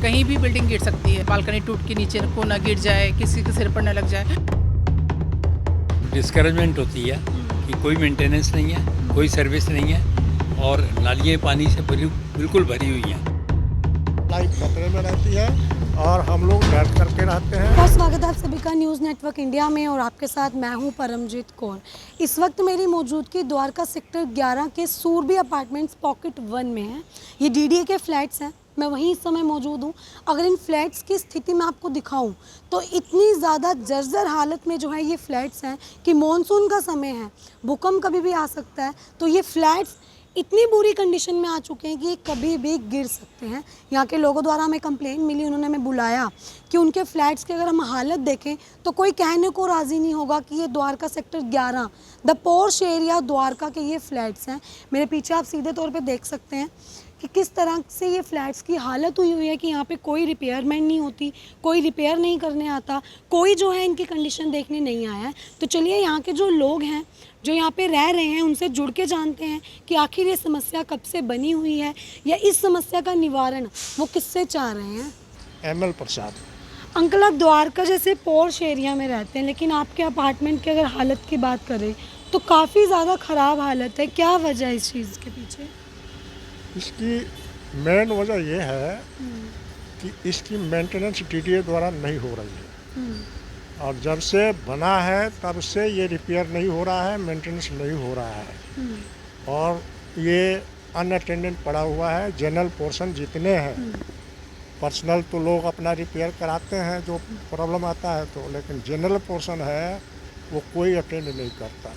कहीं भी बिल्डिंग गिर सकती है, बालकनी टूट के नीचे को ना गिर जाए, किसी के सिर पर न लग जाए। डिस्करेजमेंट होती है कि कोई मेंटेनेंस नहीं है, कोई सर्विस नहीं है और नालियाँ पानी से बिल्कुल भरी हुई हैं। लाइफ खतरे में रहती है और हम लोग डर करके रहते हैं। बहुत स्वागत है आप सभी का न्यूज़ नेटवर्क इंडिया में और आपके साथ मैं हूं परमजीत कौर। इस वक्त मेरी मौजूदगी द्वारका सेक्टर 11 के सूरबी अपार्टमेंट्स पॉकेट 1 में है। ये डीडीए के फ्लैट्स हैं, मैं वहीं इस समय मौजूद हूँ। अगर इन फ्लैट्स की स्थिति मैं आपको दिखाऊं तो इतनी ज़्यादा जर्जर हालत में जो है ये फ्लैट्स हैं कि मॉनसून का समय है, भूकंप कभी भी आ सकता है, तो ये फ्लैट्स इतनी बुरी कंडीशन में आ चुके हैं कि ये कभी भी गिर सकते हैं। यहाँ के लोगों द्वारा हमें कंप्लेंट मिली, उन्होंने हमें बुलाया कि उनके फ्लैट्स की अगर हम हालत देखें तो कोई कहने को राज़ी नहीं होगा कि ये Dwarka sector 11 the Porsche area Dwarka के ये फ्लैट्स हैं। मेरे पीछे आप सीधे तौर पे देख सकते हैं कि किस तरह से ये फ्लैट्स की हालत हुई है कि यहाँ पे कोई रिपेयरमैन नहीं होती, कोई रिपेयर नहीं करने आता, कोई जो है इनकी कंडीशन देखने नहीं आया है। तो चलिए यहाँ के जो लोग हैं जो यहाँ पे रह रहे हैं उनसे जुड़ के जानते हैं कि आखिर ये समस्या कब से बनी हुई है या इस समस्या का निवारण वो किससे चाह रहे हैं। ML प्रसाद। अंकल, आप द्वारका जैसे पॉश एरिया में रहते हैं, लेकिन आपके अपार्टमेंट की अगर हालत की बात करें तो काफ़ी ज़्यादा ख़राब हालत है। क्या वजह है इस चीज़ के पीछे? इसकी मेन वजह ये है कि इसकी मेंटेनेंस DDA द्वारा नहीं हो रही है और जब से बना है तब से ये रिपेयर नहीं हो रहा है, मेंटेनेंस नहीं हो रहा है और ये अनअटेंडेंट पड़ा हुआ है। जनरल पोर्शन जितने हैं, पर्सनल तो लोग अपना रिपेयर कराते हैं जो प्रॉब्लम आता है तो, लेकिन जनरल पोर्शन है वो कोई अटेंड नहीं करता।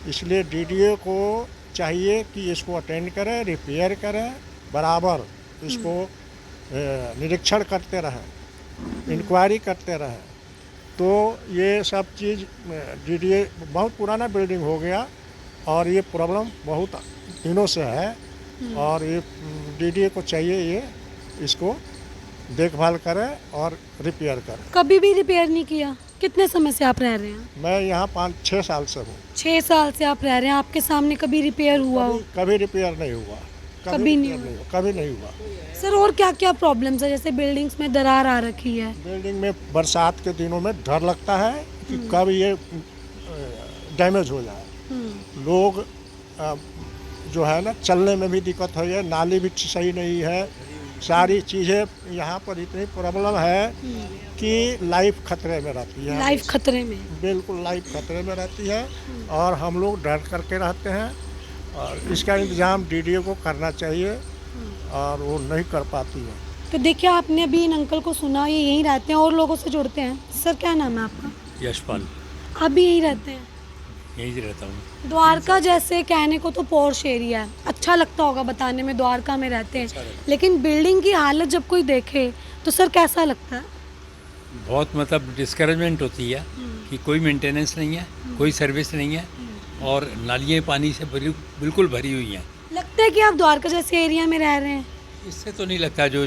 इसलिए DDA को चाहिए कि इसको अटेंड करें, रिपेयर करें, बराबर इसको निरीक्षण करते रहें, इंक्वायरी करते रहें। तो ये सब चीज़ DDA बहुत पुराना बिल्डिंग हो गया और ये प्रॉब्लम बहुत दिनों से है और ये DDA को चाहिए ये इसको देखभाल करें और रिपेयर करें। कभी भी रिपेयर नहीं किया? कितने समय से आप रह रहे हैं? मैं यहाँ 5-6 साल से हूँ। 6 साल से आप रह रहे हैं, आपके सामने कभी रिपेयर हुआ हो? कभी रिपेयर नहीं हुआ, कभी नहीं रिपेयर हुआ, कभी नहीं हुआ। सर, और क्या क्या प्रॉब्लम्स है? जैसे बिल्डिंग्स में दरार आ रखी है, बिल्डिंग में बरसात के दिनों में डर लगता है कि कब ये डैमेज हो जाए। लोग जो है ना चलने में भी दिक्कत हो है, नाली भी सही नहीं है, सारी चीज़ें यहाँ पर इतनी प्रॉब्लम है कि लाइफ खतरे में रहती है। लाइफ खतरे में? बिल्कुल लाइफ खतरे में रहती है और हम लोग डर करके रहते हैं और इसका इंतज़ाम DDA को करना चाहिए और वो नहीं कर पाती है। तो देखिए, आपने अभी इन अंकल को सुना, ये यहीं रहते हैं और लोगों से जुड़ते हैं। सर, क्या नाम है आपका? यशपाल, आप भी यहीं रहते हैं? यहीं रहता हूँ। द्वारका जैसे कहने को तो पॉश एरिया है, अच्छा लगता होगा बताने में, द्वारका में रहते हैं, लेकिन बिल्डिंग की हालत जब कोई देखे तो सर कैसा लगता है? बहुत मतलब डिस्करेजमेंट होती है कि कोई मेंटेनेंस नहीं है, कोई सर्विस नहीं है और नालियाँ पानी से बिल्कुल भरी हुई हैं। लगता है कि आप द्वारका जैसे एरिया में रह रहे हैं? इससे तो नहीं लगता जो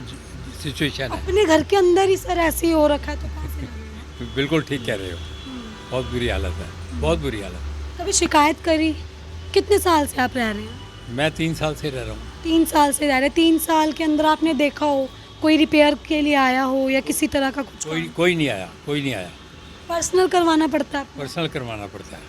सिचुएशन है। अपने घर के अंदर ही सर ऐसे ही हो रखा है तो कहाँ से लगेगा? बिल्कुल ठीक कह रहे हो, बहुत बुरी हालत है, बहुत बुरी हालत। कभी शिकायत करी? कितने साल से आप रह रहे हैं? मैं 3 साल से रह रहा हूँ। 3 साल से रह रहे हैं। 3 साल के अंदर आपने देखा हो कोई रिपेयर के लिए आया हो या किसी तरह का कुछ? कोई नहीं आया, कोई नहीं आया। पर्सनल करवाना पड़ता है? पर्सनल करवाना पड़ता है,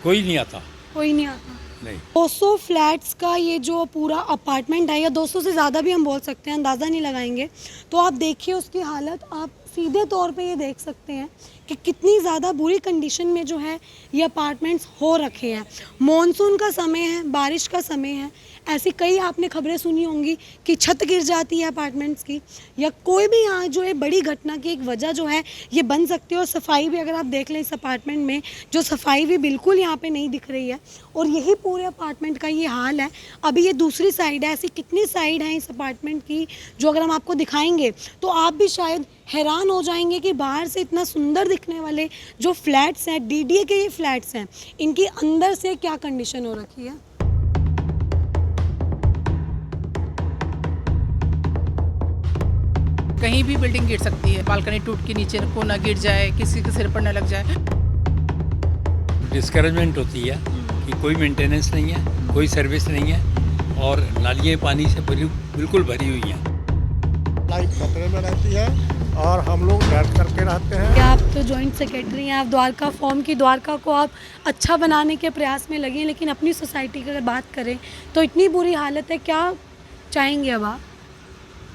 कोई नहीं आता। कोई नहीं आता? नहीं। 200 फ्लैट्स का ये जो पूरा अपार्टमेंट है, या 200 से ज़्यादा भी हम बोल सकते हैं, अंदाज़ा नहीं लगाएंगे, तो आप देखिए उसकी हालत, आप सीधे तौर पे ये देख सकते हैं कि कितनी ज़्यादा बुरी कंडीशन में जो है ये अपार्टमेंट्स हो रखे हैं। मॉनसून का समय है, बारिश का समय है, ऐसी कई आपने खबरें सुनी होंगी कि छत गिर जाती है अपार्टमेंट्स की, या कोई भी यहाँ जो है बड़ी घटना की एक वजह जो है ये बन सकती है। और सफाई भी अगर आप देख लें इस अपार्टमेंट में, जो सफाई भी बिल्कुल यहाँ पे नहीं दिख रही है और यही पूरे अपार्टमेंट का ये हाल है। अभी ये दूसरी साइड है, ऐसी कितनी साइड हैं इस अपार्टमेंट की जो अगर हम आपको दिखाएंगे तो आप भी शायद हैरान हो जाएंगे कि बाहर से इतना सुंदर दिखने वाले जो फ्लैट्स हैं, DDA के ये फ्लैट्स हैं, इनकी अंदर से क्या कंडीशन हो रखी है। कहीं भी बिल्डिंग गिर सकती है, बालकनी टूट के नीचे को ना गिर जाए, किसी के सिर पर न लग जाए। डिस्करेजमेंट होती है कि कोई मेंटेनेंस नहीं है, कोई सर्विस नहीं है और नालियाँ पानी से बिल्कुल भरी हुई हैं। लाइफ खतरे में रहती है और हम लोग डर करके रहते हैं। आप तो जॉइंट सेक्रेटरी हैं, आप द्वारका फॉर्म की द्वारका को आप अच्छा बनाने के प्रयास में लगे हैं, लेकिन अपनी सोसाइटी की अगर बात करें तो इतनी बुरी हालत है, क्या चाहेंगे अब आप?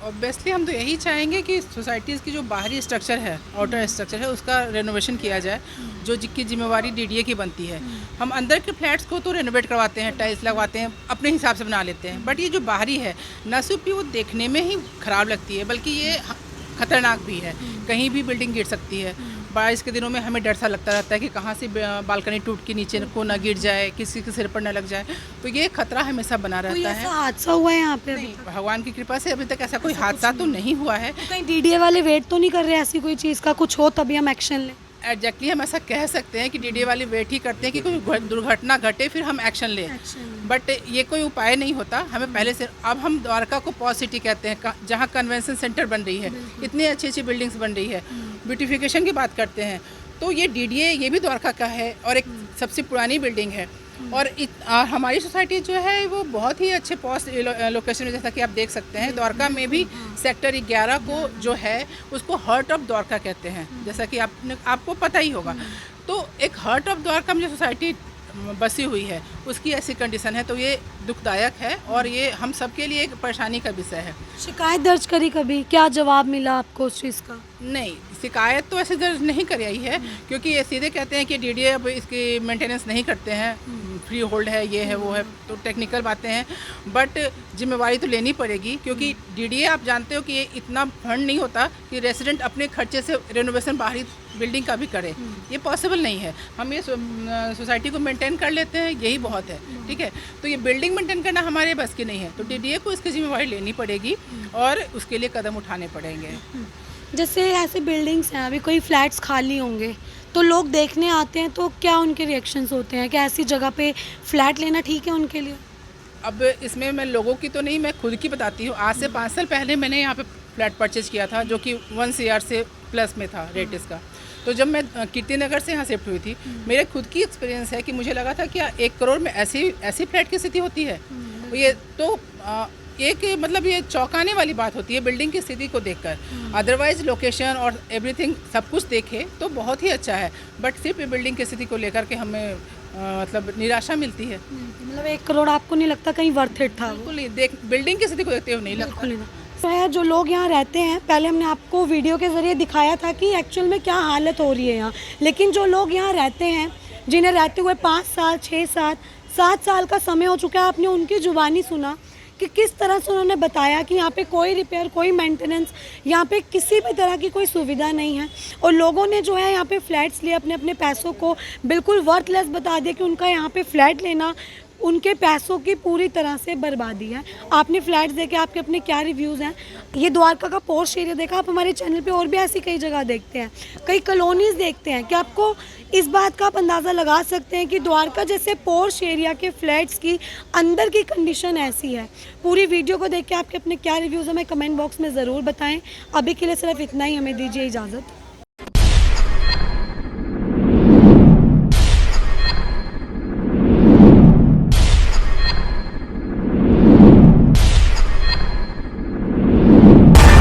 ऑब्वियसली हम तो यही चाहेंगे कि सोसाइटीज़ की जो बाहरी स्ट्रक्चर है, आउटर स्ट्रक्चर है, उसका रेनोवेशन किया जाए, जो जिसकी जिम्मेवारी डीडीए की बनती है। हम अंदर के फ्लैट्स को तो रेनोवेट करवाते हैं, टाइल्स लगवाते हैं, अपने हिसाब से बना लेते हैं, बट ये जो बाहरी है न सिर्फ कि वो देखने में ही ख़राब लगती है, बल्कि ये खतरनाक भी है। कहीं भी बिल्डिंग गिर सकती है। बारिश के दिनों में हमें डर सा लगता रहता है कि कहाँ से बालकनी टूट के नीचे को ना गिर जाए, किसी के सिर पर न लग जाए, तो ये खतरा हमेशा बना कोई रहता ऐसा है। हादसा हुआ है यहाँ पे अभी नहीं, तक? भगवान की कृपा से अभी तक ऐसा कोई हादसा तो नहीं हुआ है। तो कहीं डीडीए वाले वेट तो नहीं कर रहे ऐसी कोई चीज़ का, कुछ हो तभी हम एक्शन लें? एग्जैक्टली हम ऐसा कह सकते हैं कि डीडीए वाले वेट ही करते हैं कि कोई दुर्घटना घटे फिर हम एक्शन लें, बट ये कोई उपाय नहीं होता। हमें पहले से, अब हम द्वारका को पॉज सिटी कहते हैं, जहाँ कन्वेंशन सेंटर बन रही है, इतनी अच्छी अच्छी बिल्डिंग्स बन रही है, ब्यूटिफिकेशन की बात करते हैं, तो ये डीडीए ये भी द्वारका का है और एक सबसे पुरानी बिल्डिंग है। और हमारी सोसाइटी जो है वो बहुत ही अच्छे पॉस्ट लोकेशन में, जैसा कि आप देख सकते हैं, द्वारका में भी सेक्टर 11 को जो है उसको हार्ट ऑफ द्वारका कहते हैं, जैसा कि आपको पता ही होगा। तो एक हार्ट ऑफ द्वारका में जो सोसाइटी बसी हुई है उसकी ऐसी कंडीशन है, तो ये दुखदायक है और ये हम सब के लिए एक परेशानी का विषय है। शिकायत दर्ज करी कभी, क्या जवाब मिला आपको उस चीज़ का? नहीं, शिकायत तो ऐसे दर्ज नहीं कराई है, क्योंकि ये सीधे कहते हैं कि डीडीए अब इसकी मेंटेनेंस नहीं करते हैं, फ्री होल्ड है, ये है वो है, तो टेक्निकल बातें हैं, बट जिम्मेवारी तो लेनी पड़ेगी, क्योंकि डीडीए आप जानते हो कि ये इतना फंड नहीं होता कि रेसिडेंट अपने खर्चे से रेनोवेशन बाहरी बिल्डिंग का भी करे, ये पॉसिबल नहीं है। हम ये सोसाइटी को मेंटेन कर लेते हैं, यही बहुत है, ठीक है। तो ये बिल्डिंग मेंटेन करना हमारे बस की नहीं है, तो डीडीए को इसकी जिम्मेवारी लेनी पड़ेगी और उसके लिए कदम उठाने पड़ेंगे। जैसे ऐसे बिल्डिंग्स हैं, अभी कोई फ्लैट्स खाली होंगे तो लोग देखने आते हैं, तो क्या उनके रिएक्शंस होते हैं? क्या ऐसी जगह पे फ्लैट लेना ठीक है उनके लिए? अब इसमें मैं लोगों की तो नहीं, मैं खुद की बताती हूँ। आज से 5 साल पहले मैंने यहाँ पे फ्लैट परचेज किया था, जो कि 1 CR से प्लस में था रेट इसका। तो जब मैं कीर्ति नगर से यहाँ शिफ्ट हुई थी, मेरे खुद की एक्सपीरियंस है कि मुझे लगा था कि 1 करोड़ में ऐसी फ्लैट की स्थिति होती है। ये तो एक मतलब ये चौंकाने वाली बात होती है बिल्डिंग की स्थिति को देखकर। अदरवाइज लोकेशन और एवरीथिंग सब कुछ देखे तो बहुत ही अच्छा है, बट सिर्फ बिल्डिंग की स्थिति को लेकर के हमें मतलब निराशा मिलती है। मतलब 1 करोड़ आपको नहीं लगता कहीं वर्थ इट था? बिल्कुल नहीं, बिल्डिंग की स्थिति को देखते हुए नहीं लगता। बिल्कुल नहीं। तो है जो लोग यहाँ रहते हैं, पहले हमने आपको वीडियो के ज़रिए दिखाया था कि एक्चुअल में क्या हालत हो रही है यहाँ, लेकिन जो लोग यहाँ रहते हैं, जिन्हें रहते हुए 5 साल 6 साल 7 साल का समय हो चुका है, आपने उनकी जुबानी सुना कि किस तरह से उन्होंने बताया कि यहाँ पे कोई रिपेयर, कोई मेंटेनेंस, यहाँ पे किसी भी तरह की कोई सुविधा नहीं है। और लोगों ने जो है यहाँ पे फ्लैट्स लिए, अपने अपने पैसों को बिल्कुल वर्थलेस बता दिया कि उनका यहाँ पे फ्लैट लेना उनके पैसों की पूरी तरह से बर्बादी है। आपने फ्लैट्स देखे, आपके अपने क्या रिव्यूज़ हैं? ये द्वारका का पोस्ट एरिया देखा, आप हमारे चैनल पे और भी ऐसी कई जगह देखते हैं, कई कॉलोनीज़ देखते हैं। क्या आपको इस बात का आप अंदाज़ा लगा सकते हैं कि द्वारका जैसे पोस्ट एरिया के फ्लैट्स की अंदर की कंडीशन ऐसी है? पूरी वीडियो को देख के आपके अपने क्या रिव्यूज़ हमें कमेंट बॉक्स में ज़रूर बताएँ। अभी के लिए सिर्फ इतना ही, हमें दीजिए इजाज़त।